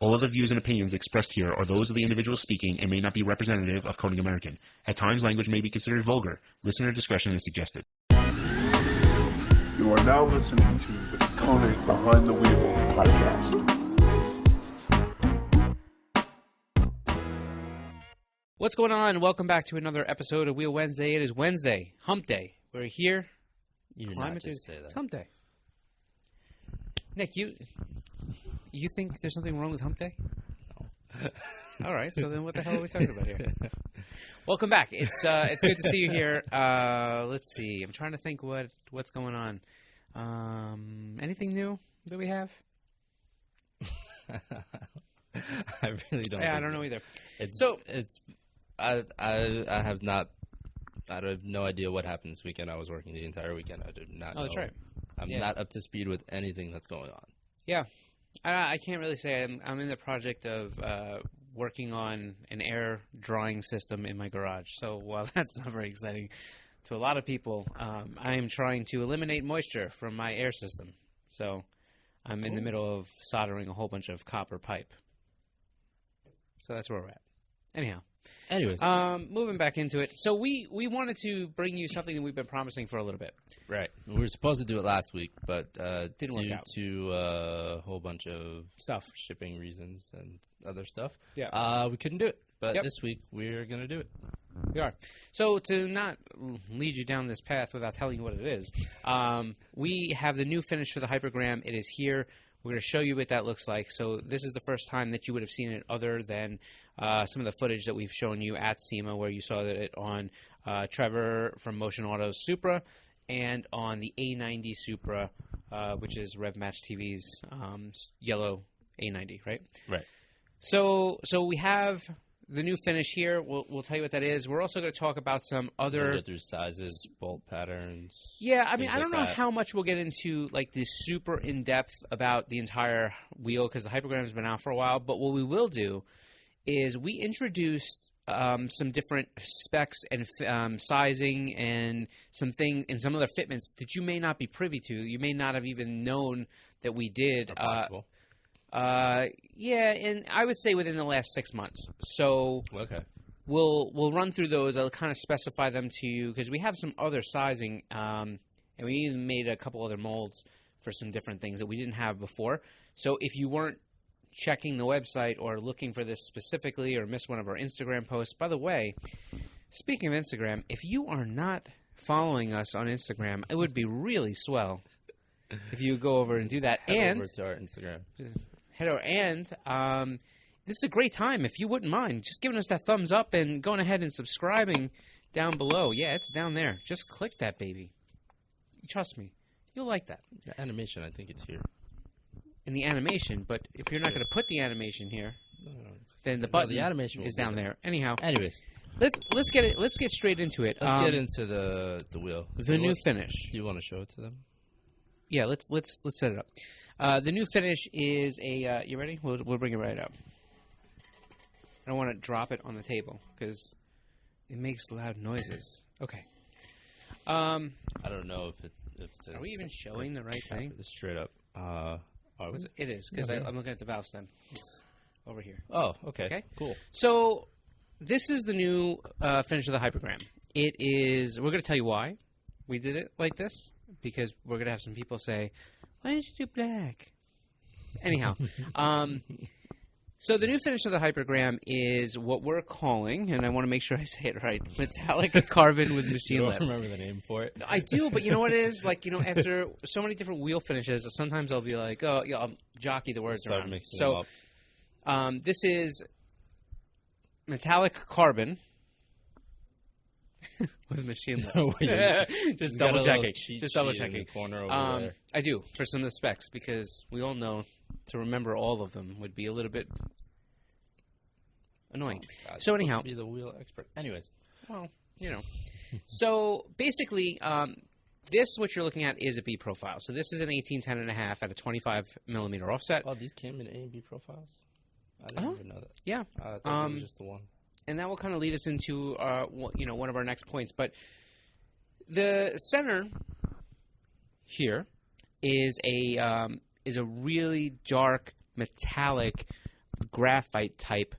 All of the views and opinions expressed here are those of the individual speaking and may not be representative of Konig American. At times, language may be considered vulgar. Listener discretion is suggested. You are now listening to the Konig Behind the Wheel podcast. What's going on? Welcome back to another episode of Wheel Wednesday. It is Wednesday, Hump Day. We're here. You did not just say that. It's Hump Day. Nick, you think there's something wrong with Hump Day? No. All right, so then what the hell are we talking about here? Welcome back. It's good to see you here. Let's see. I'm trying to think what's going on. Anything new that we have? I really don't. Yeah, I don't know either. I have no idea what happened this weekend. I was working the entire weekend. I did not know. Oh, that's right. I'm not up to speed with anything that's going on. Yeah. I can't really say. I'm in the project of working on an air drying system in my garage. So while that's not very exciting to a lot of people, I am trying to eliminate moisture from my air system. So I'm in the middle of soldering a whole bunch of copper pipe. So that's where we're at. Anyways, moving back into it. So we wanted to bring you something that we've been promising for a little bit. Right. We were supposed to do it last week, but didn't work out due to a whole bunch of stuff, shipping reasons and other stuff. Yeah. We couldn't do it. But this week we're going to do it. We are. So to not lead you down this path without telling you what it is, we have the new finish for the Hypergram. It is here. We're going to show you what that looks like. So this is the first time that you would have seen it other than some of the footage that we've shown you at SEMA, where you saw it on Trevor from Motion Auto's Supra and on the A90 Supra, which is RevMatch TV's yellow A90, right? Right. So we have the new finish here. We'll tell you what that is. We're also going to talk about some other... We'll go through sizes, bolt patterns. Yeah, I mean, I don't know how much we'll get into, like, the super in-depth about the entire wheel, because the Hypergram has been out for a while. But what we will do is we introduced some different specs and sizing and some other fitments that you may not be privy to. You may not have even known that we did. Possible. Yeah, and I would say within the last 6 months. So okay, we'll run through those. I'll kind of specify them to you because we have some other sizing, and we even made a couple other molds for some different things that we didn't have before. So if you weren't checking the website or looking for this specifically or missed one of our Instagram posts, by the way, speaking of Instagram, if you are not following us on Instagram, it would be really swell if you go over and do that. Head over to our Instagram. And this is a great time, if you wouldn't mind, just giving us that thumbs up and going ahead and subscribing down below. Yeah, it's down there. Just click that, baby. Trust me. You'll like that. The animation, I think it's here. In the animation, but if you're not going to put the animation here, then the button is down there. Anyhow. Anyways. Let's get straight into it. Let's get into the wheel. The new finish. Do you want to show it to them? Yeah, let's set it up. The new finish is a. You ready? We'll bring it right up. I don't want to drop it on the table because it makes loud noises. Okay. I don't know if are we even showing the right thing? Straight up. It is because I'm looking at the valve stem. It's over here. Oh, okay. Okay. Cool. So this is the new finish of the Hypergram. It is. We're going to tell you why we did it like this. Because we're going to have some people say, why did you do black? Anyhow, so the new finish of the Hypergram is what we're calling, and I want to make sure I say it right, metallic carbon with machine lift. I don't remember the name for it. I do, but you know what it is? Like, after so many different wheel finishes, sometimes I'll be like, oh, yeah, I'll jockey the words around. So this is metallic carbon. With machine lift. Just double checking. Just double checking. Corner over there. I do for some of the specs because we all know to remember all of them would be a little bit annoying. Oh, God, so anyhow, be the wheel expert. Anyways, well, so basically, this what you're looking at is a B profile. So this is an 18-10.5 at a 25 millimeter offset. Oh, these came in A and B profiles. I didn't even know that. Yeah. I thought it was just the one. And that will kind of lead us into, one of our next points. But the center here is a really dark metallic graphite type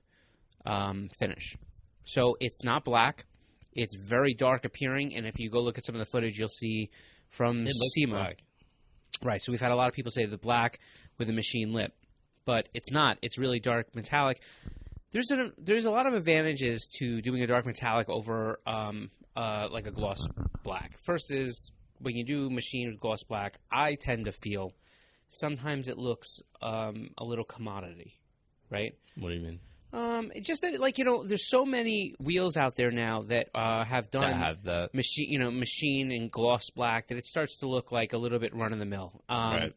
finish. So it's not black. It's very dark appearing, and if you go look at some of the footage, you'll see from SEMA. Black. Right, so we've had a lot of people say the black with a machine lip, but it's not. It's really dark metallic. There's a lot of advantages to doing a dark metallic over like a gloss black. First is when you do machined gloss black, I tend to feel sometimes it looks a little commodity, right? What do you mean? It's just that, like, there's so many wheels out there now that have done That have that. machine and gloss black that it starts to look like a little bit run of the mill. Right.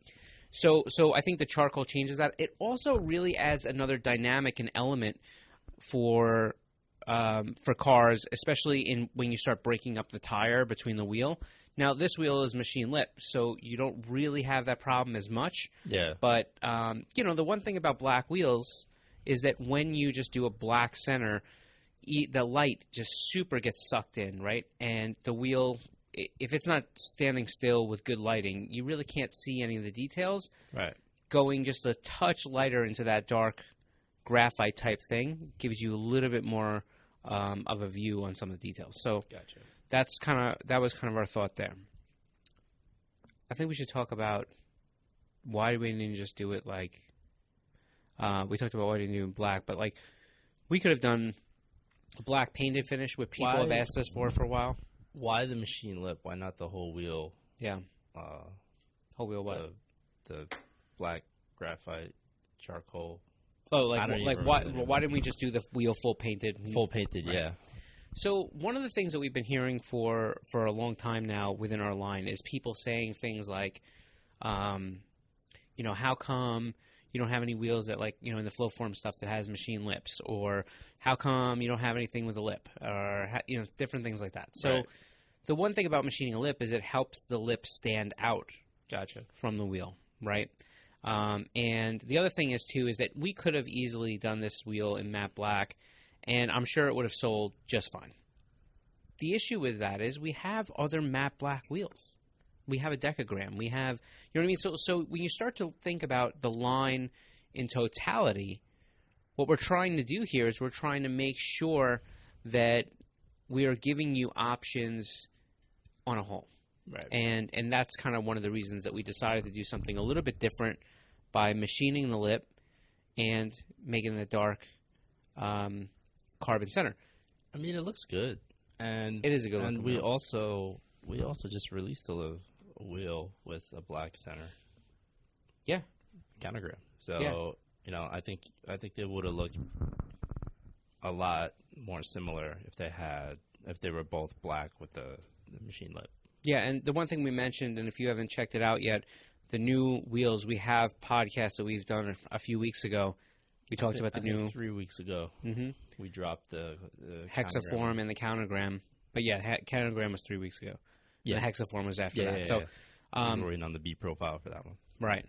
So I think the charcoal changes that. It also really adds another dynamic and element for cars, especially when you start breaking up the tire between the wheel. Now, this wheel is machine lip, so you don't really have that problem as much. Yeah. But, the one thing about black wheels is that when you just do a black center, the light just super gets sucked in, right? And the wheel, if it's not standing still with good lighting, you really can't see any of the details. Right. Going just a touch lighter into that dark graphite type thing gives you a little bit more of a view on some of the details. So Gotcha. that was kind of our thought there. I think we should talk about why we didn't just do it like we talked about why we didn't do it in black, but like we could have done a black painted finish, what people have asked us for a while. Why the machine lip? Why not the whole wheel? Yeah. Whole wheel what? The black graphite charcoal. Oh, I don't like even why remember. why didn't we just do the wheel full painted? Full painted, Right. yeah. So one of the things that we've been hearing for a long time now within our line is people saying things like, how come you don't have any wheels that in the flow form stuff that has machine lips, or how come you don't have anything with a lip, or different things like that. So Right. The one thing about machining a lip is it helps the lip stand out. Gotcha. From the wheel, right? And the other thing is that we could have easily done this wheel in matte black, and I'm sure it would have sold just fine. The issue with that is we have other matte black wheels. We have a decagram. We have, you know what I mean? So when you start to think about the line in totality, what we're trying to do here is we're trying to make sure that we are giving you options on a whole. Right. And that's kind of one of the reasons that we decided to do something a little bit different by machining the lip and making the dark carbon center. I mean, it looks good, and It is a good And looking we also just released a wheel with a black center. Yeah. Konogram. So I think they would have looked a lot more similar if they were both black with the machine lip. Yeah, and the one thing we mentioned, and if you haven't checked it out yet, the new wheels, we have podcasts that we've done a few weeks ago. We talked about the new 3 weeks ago. Mhm. We dropped the hexaform and the countergram. But yeah, countergram was 3 weeks ago. Yeah. The hexaform was after Yeah, that. yeah, So, yeah. We're waiting on the B profile for that one. right.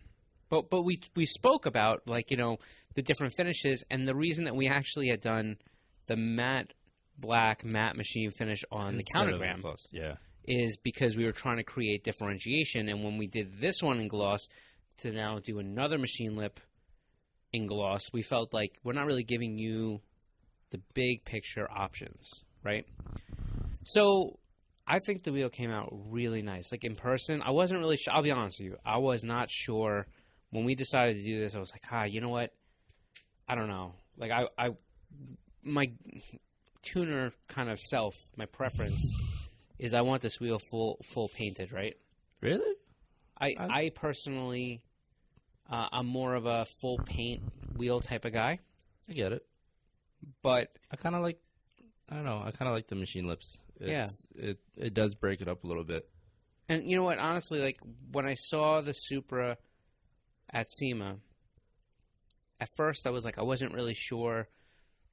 But we spoke about the different finishes, and the reason that we actually had done the matte black matte machine finish on Instead the of countergram gloss, yeah. is because we were trying to create differentiation, and when we did this one in gloss to now do another machine lip in gloss, we felt like we're not really giving you the big picture options, right? So I think the wheel came out really nice. Like in person, I wasn't really sure. I'll be honest with you. I was not sure when we decided to do this. I was like, you know what? I don't know. Like my tuner kind of self, my preference is I want this wheel full painted, right? Really? I personally, I'm more of a full paint wheel type of guy. I get it. But I kind of like the machine lips. Yeah. It does break it up a little bit. And you know what? Honestly, like when I saw the Supra at SEMA, at first I was like, I wasn't really sure.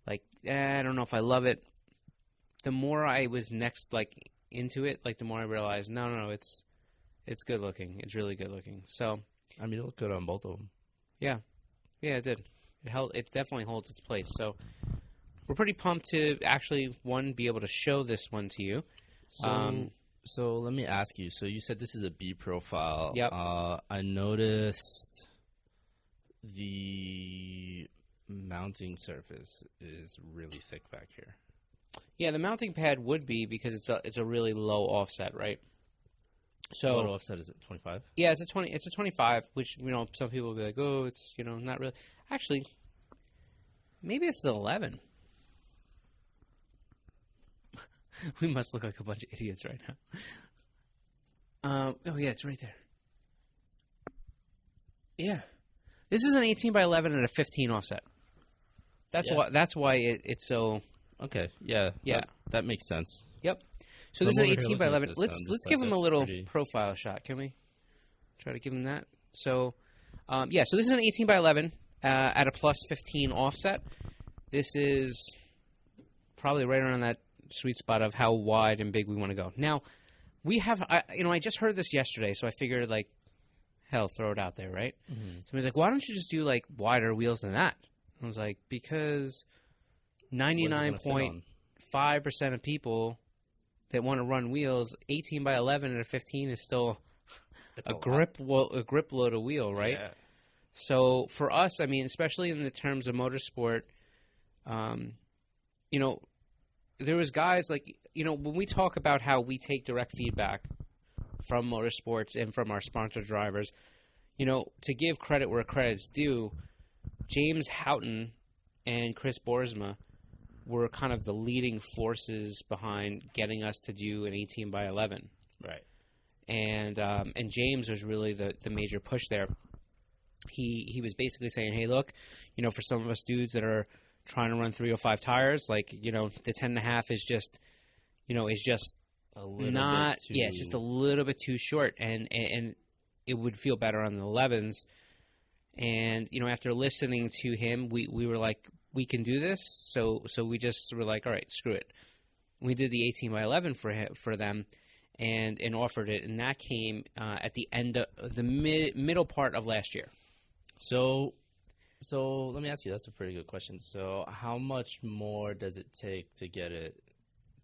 Like, I don't know if I love it. The more I was into it, like the more I realized, no, it's good looking. It's really good looking. So, I mean, it looked good on both of them. yeah, it did. It definitely holds its place. So, we're pretty pumped to actually be able to show this one to you. So let me ask you. So you said this is a B profile. Yep. I noticed the mounting surface is really thick back here. Yeah, the mounting pad would be because it's a really low offset, right? So What offset is it? 25? yeah, it's a 25, which some people will be like, oh, it's not really. Actually, maybe it's an 11. We must look like a bunch of idiots right now. Oh yeah, it's right there. Yeah, this is an 18 by 11 and a 15 offset. That's why it's so. Okay, yeah. That makes sense. Yep. So this is I'm an over here 18 by looking 11. at this, Let's and I'm just give like, him a that's little pretty- profile shot. Can we try to give him that? So, so this is an 18 by 11 at a plus 15 offset. This is probably right around that sweet spot of how wide and big we want to go. Now, we have, I just heard this yesterday, so I figured, like, hell, throw it out there, right? Mm-hmm. Somebody's like, why don't you just do, like, wider wheels than that? I was like, because 99.5% of people that want to run wheels, 18 by 11 and a 15 is still a grip load of wheel, right? Yeah. So for us, I mean, especially in the terms of motorsport, there was guys like, when we talk about how we take direct feedback from motorsports and from our sponsor drivers, to give credit where credit's due, James Houghton and Chris Boersma were kind of the leading forces behind getting us to do an 18 by 11. Right. And James was really the major push there. He was basically saying, hey, look, for some of us dudes that are trying to run 305 tires, like, the 10.5 is just, is just A little not, bit too... yeah, it's just a little bit too short, and it would feel better on the 11s. And, after listening to him, we were like, we can do this. So we just were like, all right, screw it. We did the 18 by 11 for them and offered it. And that came at the end of the middle part of last year. So let me ask you, that's a pretty good question. So how much more does it take to get it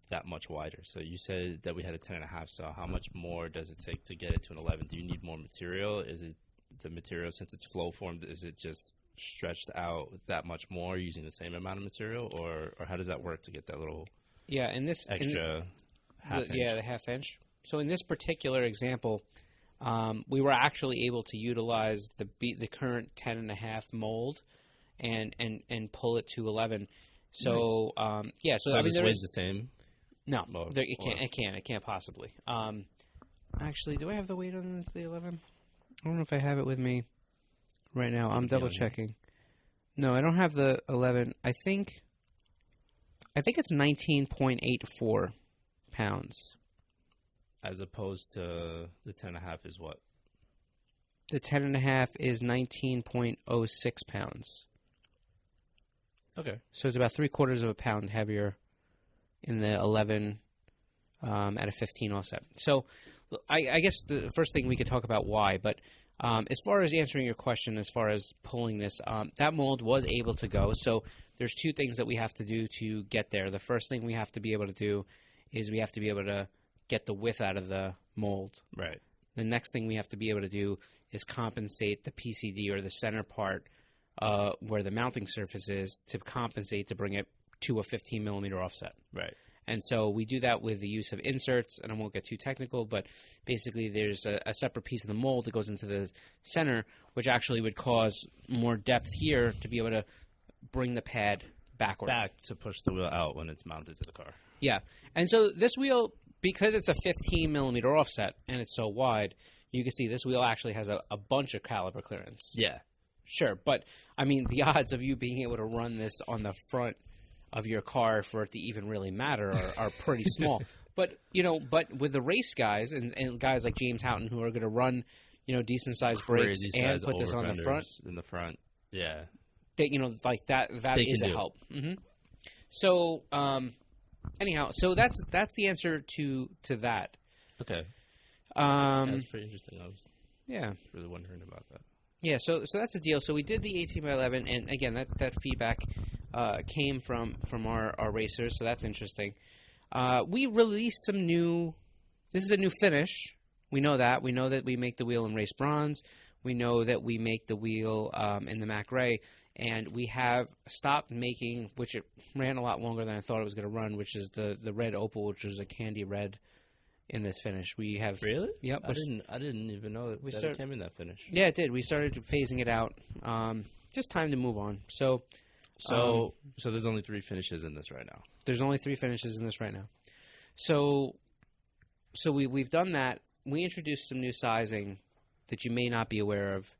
that much wider? So you said that we had a 10.5. So how much more does it take to get it to an 11? Do you need more material? Is it the material, since it's flow formed, is it just stretched out that much more using the same amount of material, or how does that work to get that little extra half inch? Yeah, the half inch. So in this particular example, we were actually able to utilize the current 10.5 mold and pull it to 11. So nice. So I mean, this weighs the same. No, mold, it can't possibly. Actually, do I have the weight on the 11? I don't know if I have it with me right now. I'm double checking. No, I don't have the 11. I think it's 19.84 pounds. As opposed to the 10.5 is what? The 10.5 is 19.06 pounds. Okay. So it's about 3/4 of a pound heavier in the 11 at a 15 offset. So I guess the first thing we could talk about why, but as far as answering your question, as far as pulling this, that mold was able to go. So there's two things that we have to do to get there. The first thing we have to be able to do is we have to be able to get the width out of the mold. Right. The next thing we have to be able to do is compensate the PCD or the center part where the mounting surface is to compensate to bring it to a 15 millimeter offset. Right. And so we do that with the use of inserts, and I won't get too technical, but basically there's a separate piece of the mold that goes into the center, which actually would cause more depth here to be able to bring the pad backward. Back to push the wheel out when it's mounted to the car. Yeah. And so this wheel, because it's a 15 millimeter offset and it's so wide, you can see this wheel actually has a bunch of caliper clearance. Yeah. Sure. But, I mean, the odds of you being able to run this on the front of your car for it to even really matter are pretty small. But with the race guys and guys like James Houghton who are going to run, decent sized brakes and put this on the front. In the front. Yeah. Like that is a help. Mm-hmm. So, anyhow, so that's the answer to that. Okay. That's pretty interesting. I was really wondering about that. Yeah, so that's the deal. So we did the 18 by 11, and again, that feedback came from our racers, so that's interesting. We released some new. This is a new finish. We know that. We make the wheel in race bronze. We know that we make the wheel in the Mac Ray, and we have stopped making, which it ran a lot longer than I thought it was going to run, which is the red opal, which was a candy red in this finish. We have Really? Yep. I didn't even know that it came in that finish. Yeah, it did. We started phasing it out. Just time to move on. So there's only 3 finishes in this right now. There's only 3 finishes in this right now. So we've done that. We introduced some new sizing that you may not be aware of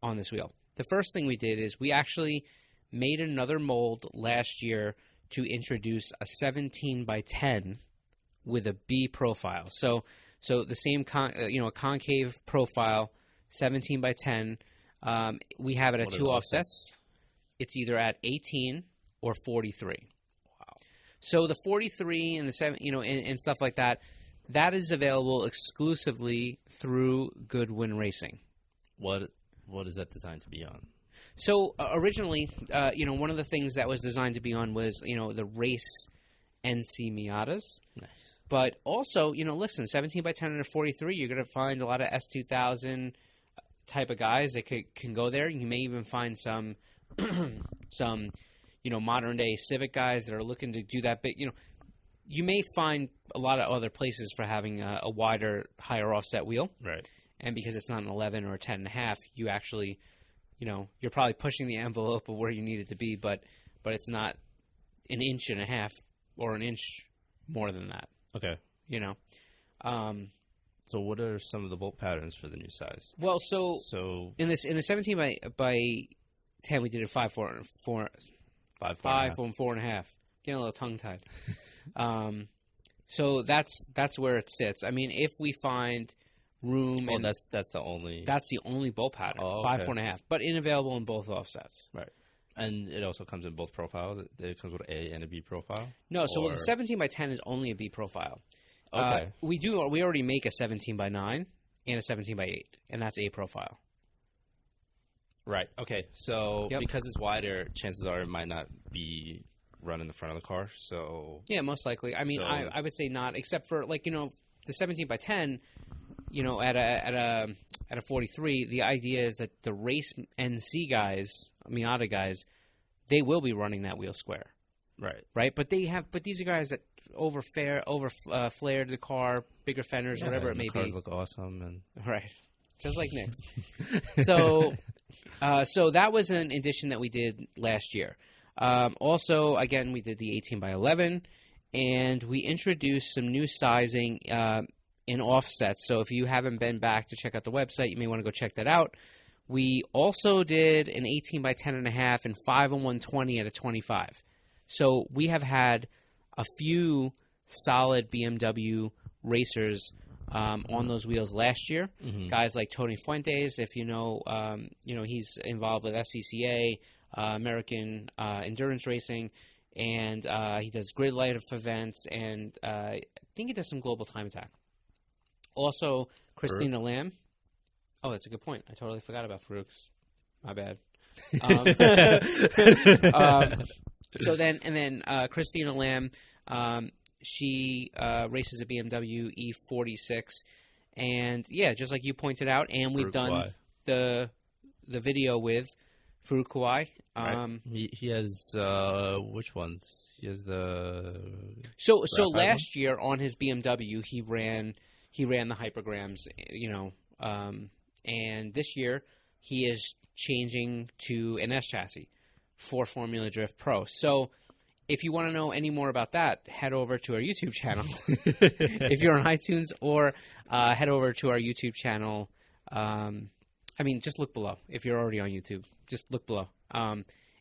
on this wheel. The first thing we did is we actually made another mold last year to introduce a 17 by 10 with a B profile. So the same a concave profile, 17 by 10. We have it at 2 offsets. It's either at 18 or 43. Wow. So the 43 and the 7, and stuff like that, that is available exclusively through Goodwin Racing. What is that designed to be on? So originally, one of the things that was designed to be on was, the race NC Miatas. Nice. But also, listen, 17 by 10 and a 43, you're going to find a lot of S2000 type of guys that can go there. You may even find some modern day Civic guys that are looking to do that bit. You may find a lot of other places for having a wider, higher offset wheel. Right. And because it's not an 11 or a 10.5, you actually, you're probably pushing the envelope of where you need it to be, but it's not an inch and a half or an inch more than that. Okay. So what are some of the bolt patterns for the new size? Well, so in the 17 by 10, we did a 5, 4, 4, 5, 4.5. Getting a little tongue tied. So that's where it sits. I mean, if we find room, and that's the only bolt pattern, oh, 5, okay. 4.5, but unavailable in both offsets. Right. And it also comes in both profiles. It comes with A and a B profile. No, so the 17 by 10 is only a B profile. Okay. We already make a 17 by 9 and a 17 by 8, and that's A profile. Right. Okay. So Yep. because it's wider, chances are it might not be run in the front of the car. So Yeah, most likely. I mean, I would say not, except for the 17 by 10. At a 43, the idea is that the race NC guys, Miata guys, they will be running that wheel square. Right. But these are guys that flared the car, bigger fenders, whatever it may cars be. Look awesome and Right. Just like Nick's. So that was an addition that we did last year. Also, again, we did the 18 by 11, and we introduced some new sizing in offsets. So if you haven't been back to check out the website, you may want to go check that out. We also did an 18 by 10.5 and 5 and 120 at a 25. So we have had a few solid BMW racers on those wheels last year. Mm-hmm. Guys like Tony Fuentes, if he's involved with SCCA, American Endurance Racing, and he does grid life events, and I think he does some global time attack. Also, Christina Lamb. Oh, that's a good point. I totally forgot about Farouk's. My bad. So then Christina Lamb, she races a BMW E46, and yeah, just like you pointed out, and we've done the video with Farouk Kawai. Right. He has which ones? He has the so last year on his BMW he ran the Hypergrams, and this year he is changing to an S chassis for Formula Drift Pro. So if you want to know any more about that, head over to our YouTube channel if you're on iTunes, or head over to our YouTube channel. Just look below. If you're already on YouTube, just look below.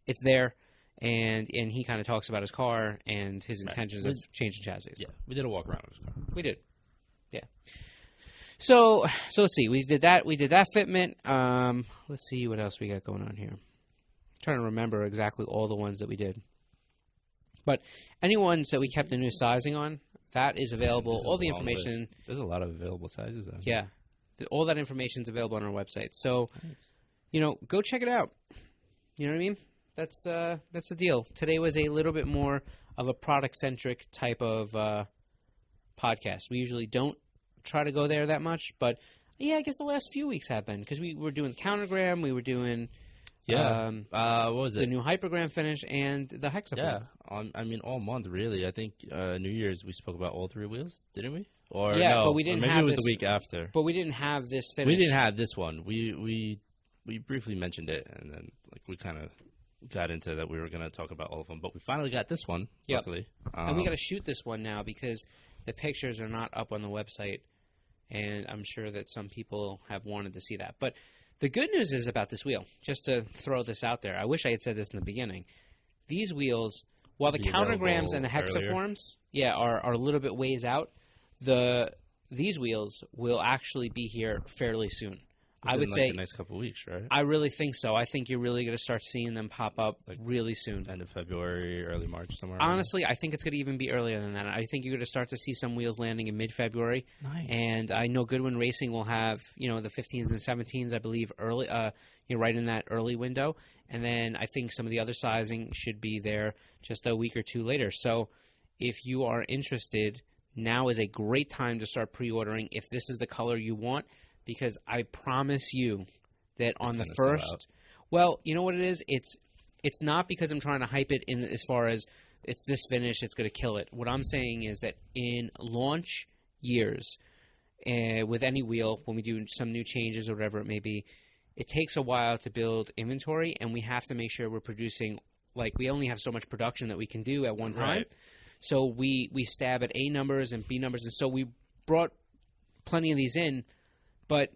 It's there, and he kind of talks about his car and his intentions of changing chassis. Yeah, we did a walk around of his car. We did. Yeah. So let's see. We did that fitment. Let's see what else we got going on here. I'm trying to remember exactly all the ones that we did. But any ones that we kept the new sizing on, that is available. All the information. There's a lot of available sizes on Yeah. All that information is available on our website. So, go check it out. You know what I mean? That's the deal. Today was a little bit more of a product-centric type of podcast. We usually don't try to go there that much, but yeah, I guess the last few weeks have been, because we were doing Countergram, we were doing Yeah. What was the it? new Hypergram finish, and the Hexaform. Yeah. I mean, all month, really. I think New Year's we spoke about all 3 wheels, didn't we? Or Yeah, no, but we didn't or maybe have it was this- the week after. But we didn't have this finish. We didn't have this one. We briefly mentioned it, and then we kind of got into that we were going to talk about all of them. But we finally got this one, Yep. luckily. And we got to shoot this one now because the pictures are not up on the website, and I'm sure that some people have wanted to see that. But the good news is about this wheel, just to throw this out there. I wish I had said this in the beginning. These wheels, while the Be countergrams available and the earlier. hexaforms, are a little bit ways out, these wheels will actually be here fairly soon. I would Within, say the next couple of weeks, right? I really think so. I think you're really going to start seeing them pop up really soon. End of February, early March, somewhere. around Honestly, I think it's going to even be earlier than that. I think you're going to start to see some wheels landing in mid-February. Nice. And I know Goodwin Racing will have, the 15s and 17s, I believe, early, right in that early window. And then I think some of the other sizing should be there just a week or two later. So if you are interested, now is a great time to start pre-ordering if this is the color you want, because I promise you that on the gonna sell out. first... Well, you know what it is? It's not because I'm trying to hype it in as far as it's this finish, it's going to kill it. What I'm saying is that in launch years, with any wheel, when we do some new changes or whatever it may be, it takes a while to build inventory, and we have to make sure we're producing, we only have so much production that we can do at one time. Right. So we stab at A numbers and B numbers, and so we brought plenty of these in, but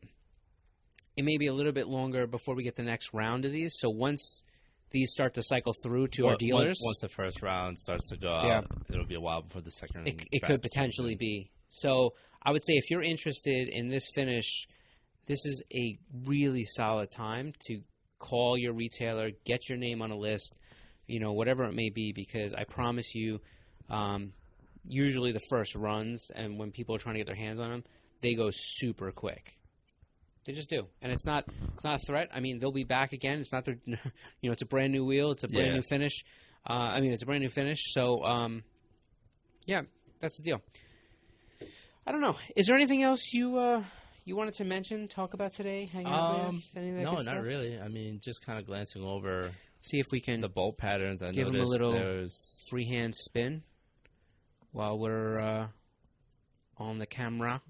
it may be a little bit longer before we get the next round of these. So once these start to cycle through to our dealers, Once the first round starts to go Yeah. out, it'll be a while before the second. it batch could comes potentially in. be. So I would say if you're interested in this finish, this is a really solid time to call your retailer, get your name on a list, whatever it may be, because I promise you, usually the first runs and when people are trying to get their hands on them, they go super quick. They just do, and it's not a threat. I mean, they'll be back again. It's not their, it's a brand new wheel. It's a brand new finish. It's a brand new finish. So, yeah, that's the deal. I don't know. Is there anything else you wanted to mention, talk about today? Hang out with? Any of that No, good not stuff? really. I mean, just kind of glancing over See if we can the bolt patterns. I give 'em a noticed little there's freehand spin while we're on the camera.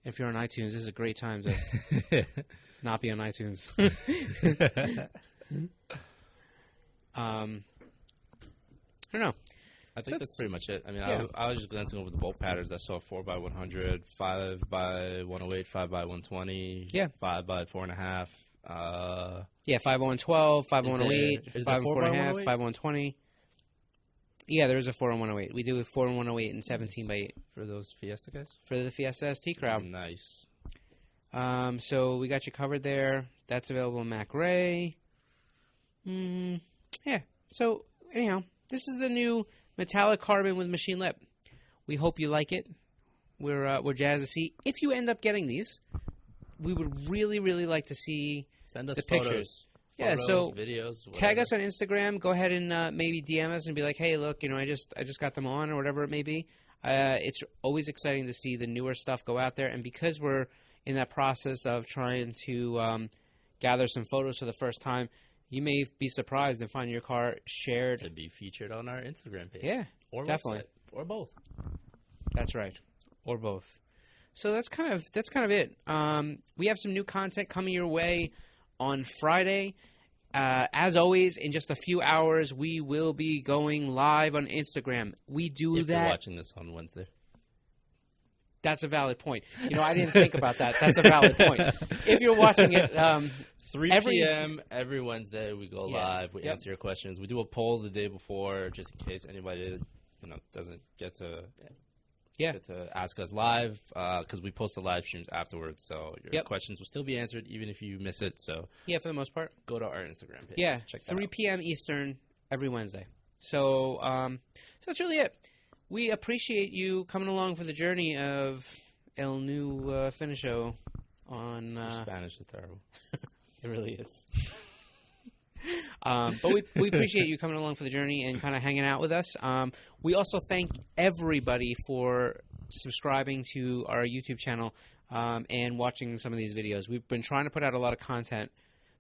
If you're on iTunes, this is a great time to not be on iTunes. I don't know. I think that's pretty much it. I mean, yeah. I was just glancing over the bolt patterns. I saw 4x100, 5x108, 5x120, Yeah. 5x4.5. Yeah, 50112, 50108, Is there 504.5, 4x108? 5120. Yeah, there is a 40108. We do a 40108 and 17x8 For those Fiesta guys? for the Fiesta ST crowd. Nice. So we got you covered there. That's available in Mac Ray. Yeah. So anyhow, this is the new metallic carbon with machine lip. We hope you like it. We're jazzed to see. If you end up getting these, we would really, really like to see Send us the photos. pictures. Yeah, Photos, so videos, tag whatever. us on Instagram. Go ahead and maybe DM us and be like, "Hey, look, I just got them on," or whatever it may be. It's always exciting to see the newer stuff go out there, and because we're in that process of trying to gather some photos for the first time, you may be surprised and find your car shared. to be featured on our Instagram page. Yeah, or definitely. website, or both. That's right, or both. So that's kind of it. We have some new content coming your way on Friday. As always, in just a few hours, we will be going live on Instagram. We do If you're that. watching this on Wednesday. That's a valid point. I didn't think about that. That's a valid point. If you're watching it, 3 Every- p.m. every Wednesday we go Yeah. live. We Yep. answer your questions. We do a poll the day before just in case anybody doesn't get to ask us live because we post the live streams afterwards. So your Yep. questions will still be answered even if you miss it. So yeah, for the most part. go to our Instagram page. Yeah, check that 3 out. p.m. Eastern every Wednesday. So that's really it. We appreciate you coming along for the journey of El New Finisho on... Your Spanish is terrible. It really is. But we appreciate you coming along for the journey and kind of hanging out with us. We also thank everybody for subscribing to our YouTube channel and watching some of these videos. We've been trying to put out a lot of content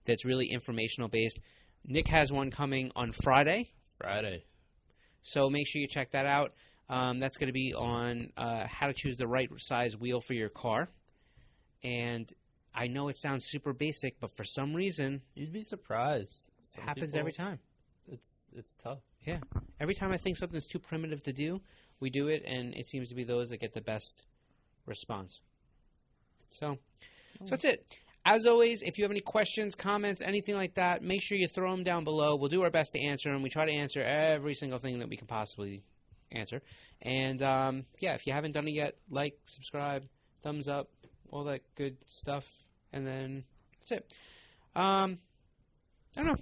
that's really informational based. Nick has one coming on Friday. So make sure you check that out. That's going to be on how to choose the right size wheel for your car. And I know it sounds super basic, but for some reason, you'd be surprised. It happens every time. It's tough. Yeah. Every time I think something's too primitive to do, we do it, and it seems to be those that get the best response. So that's it. As always, if you have any questions, comments, anything like that, make sure you throw them down below. We'll do our best to answer them. We try to answer every single thing that we can possibly answer. And, if you haven't done it yet, like, subscribe, thumbs up, all that good stuff. And then that's it. I don't know.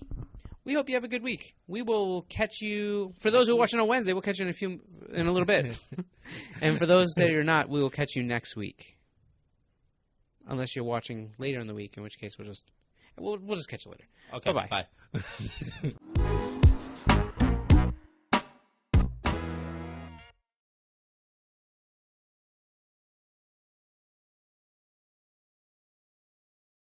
We hope you have a good week. We will catch you. For those who are watching on Wednesday, we'll catch you in a little bit. And for those that are not, we will catch you next week. Unless you're watching later in the week, in which case we'll just catch you later. Okay. Bye-bye. Bye.